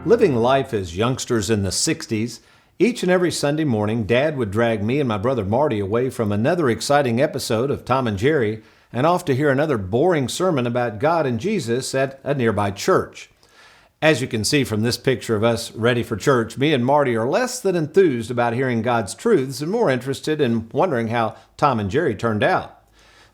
Living life as youngsters in the 60s, each and every Sunday morning, Dad would drag me and my brother Marty away from another exciting episode of Tom and Jerry and off to hear another boring sermon about God and Jesus at a nearby church. As you can see from this picture of us ready for church, me and Marty are less than enthused about hearing God's truths and more interested in wondering how Tom and Jerry turned out.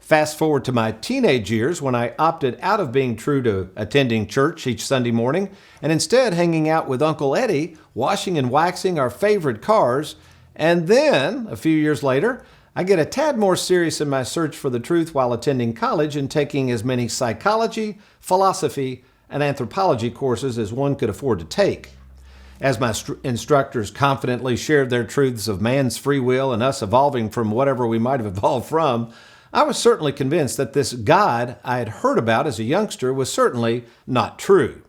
Fast forward to my teenage years when I opted out of being true to attending church each Sunday morning and instead hanging out with Uncle Eddie, washing and waxing our favorite cars. And then, a few years later, I get a tad more serious in my search for the truth while attending college and taking as many psychology, philosophy, and anthropology courses as one could afford to take. As my instructors confidently shared their truths of man's free will and us evolving from whatever we might have evolved from, I was certainly convinced that this God I had heard about as a youngster was certainly not true.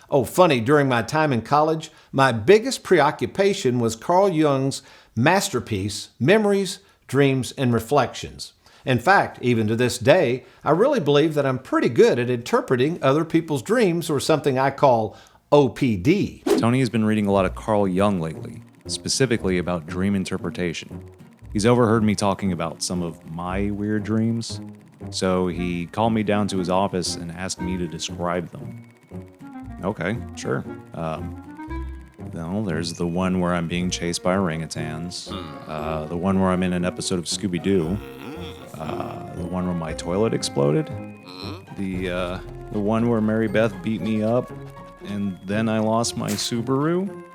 Oh, funny, during my time in college, my biggest preoccupation was Carl Jung's masterpiece, Memories, Dreams, and Reflections. In fact, even to this day, I really believe that I'm pretty good at interpreting other people's dreams, or something I call OPD. Tony has been reading a lot of Carl Jung lately, specifically about dream interpretation. He's overheard me talking about some of my weird dreams, so he called me down to his office and asked me to describe them. Okay, sure. There's the one where I'm being chased by orangutans, the one where I'm in an episode of Scooby-Doo, the one where my toilet exploded, the one where Mary Beth beat me up, and then I lost my Subaru,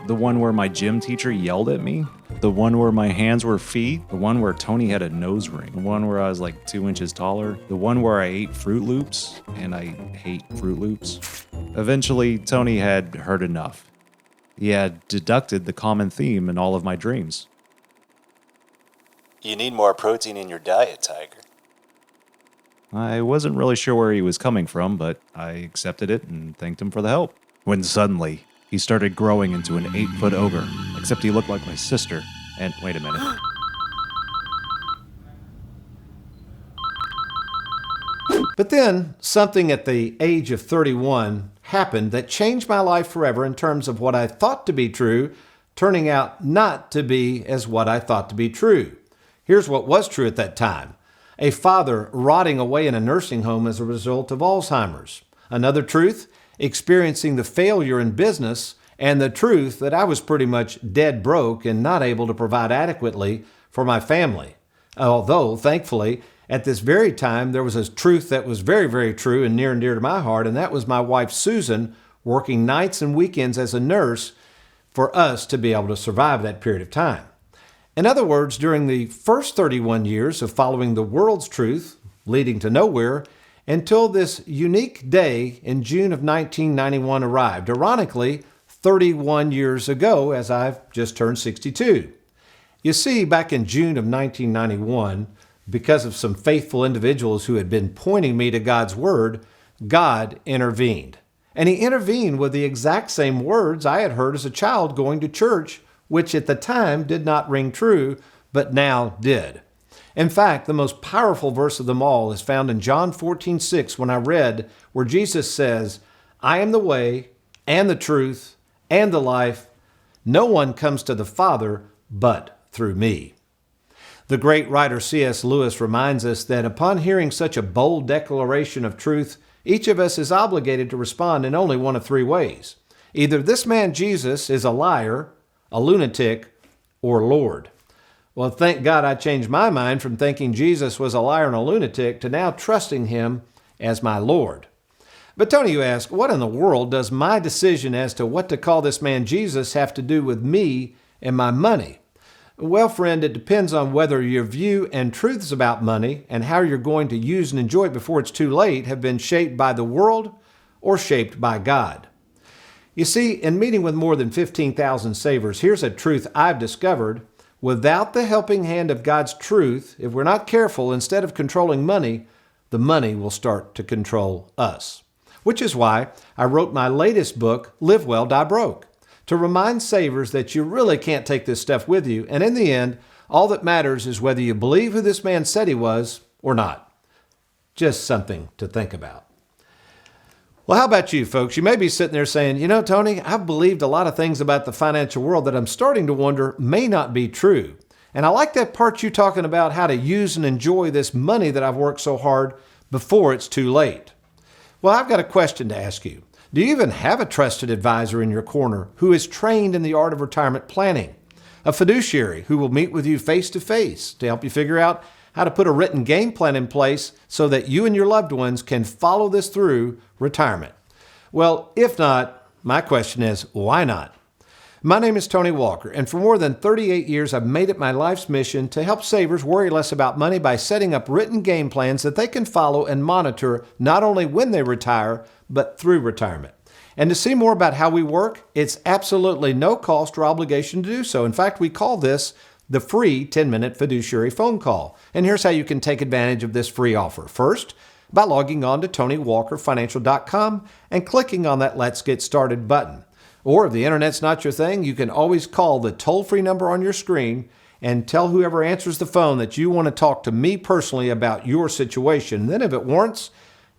the one where my gym teacher yelled at me, the one where my hands were feet, the one where Tony had a nose ring, the one where I was like 2 inches taller, the one where I ate Fruit Loops, and I hate Fruit Loops. Eventually, Tony had heard enough. He had deducted the common theme in all of my dreams. You need more protein in your diet, Tiger. I wasn't really sure where he was coming from, but I accepted it and thanked him for the help. When suddenly, he started growing into an 8-foot ogre, except he looked like my sister. And wait a minute. But then, something at the age of 31 happened that changed my life forever in terms of what I thought to be true, turning out not to be as what I thought to be true. Here's what was true at that time. A father rotting away in a nursing home as a result of Alzheimer's. Another truth, experiencing the failure in business, and the truth that I was pretty much dead broke and not able to provide adequately for my family. Although, thankfully, at this very time, there was a truth that was very, very true and near to my heart, and that was my wife, Susan, working nights and weekends as a nurse for us to be able to survive that period of time. In other words, during the first 31 years of following the world's truth, leading to nowhere, until this unique day in June of 1991 arrived, ironically, 31 years ago, as I've just turned 62. You see, back in June of 1991, because of some faithful individuals who had been pointing me to God's Word, God intervened. And He intervened with the exact same words I had heard as a child going to church, which at the time did not ring true, but now did. In fact, the most powerful verse of them all is found in John 14:6 when I read where Jesus says, "I am the way and the truth and the life. No one comes to the Father but through me." The great writer C.S. Lewis reminds us that upon hearing such a bold declaration of truth, each of us is obligated to respond in only one of three ways. Either this man Jesus is a liar, a lunatic, or Lord. Well, thank God I changed my mind from thinking Jesus was a liar and a lunatic to now trusting Him as my Lord. But Tony, you ask, what in the world does my decision as to what to call this man Jesus have to do with me and my money? Well, friend, it depends on whether your view and truths about money and how you're going to use and enjoy it before it's too late have been shaped by the world or shaped by God. You see, in meeting with more than 15,000 savers, here's a truth I've discovered. Without the helping hand of God's truth, if we're not careful, instead of controlling money, the money will start to control us. Which is why I wrote my latest book, Live Well, Die Broke, to remind savers that you really can't take this stuff with you, and in the end, all that matters is whether you believe who this man said he was or not. Just something to think about. Well, how about you, folks? You may be sitting there saying, you know, Tony, I've believed a lot of things about the financial world that I'm starting to wonder may not be true. And I like that part you talking about how to use and enjoy this money that I've worked so hard before it's too late. Well, I've got a question to ask you. Do you even have a trusted advisor in your corner who is trained in the art of retirement planning? A fiduciary who will meet with you face to face to help you figure out how to put a written game plan in place so that you and your loved ones can follow this through retirement? Well, if not, my question is, why not? My name is Tony Walker, and for more than 38 years, I've made it my life's mission to help savers worry less about money by setting up written game plans that they can follow and monitor not only when they retire, but through retirement. And to see more about how we work, it's absolutely no cost or obligation to do so. In fact, we call this the free 10-minute fiduciary phone call. And here's how you can take advantage of this free offer. First, by logging on to TonyWalkerFinancial.com and clicking on that Let's Get Started button. Or if the internet's not your thing, you can always call the toll-free number on your screen and tell whoever answers the phone that you want to talk to me personally about your situation. And then if it warrants,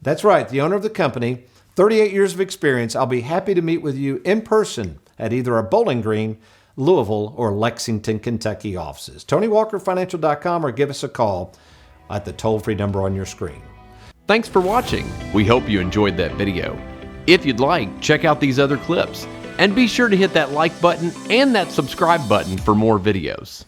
that's right, the owner of the company, 38 years of experience, I'll be happy to meet with you in person at either our Bowling Green, Louisville, or Lexington, Kentucky offices. TonyWalkerFinancial.com or give us a call at the toll-free number on your screen. Thanks for watching. We hope you enjoyed that video. If you'd like, check out these other clips. And be sure to hit that like button and that subscribe button for more videos.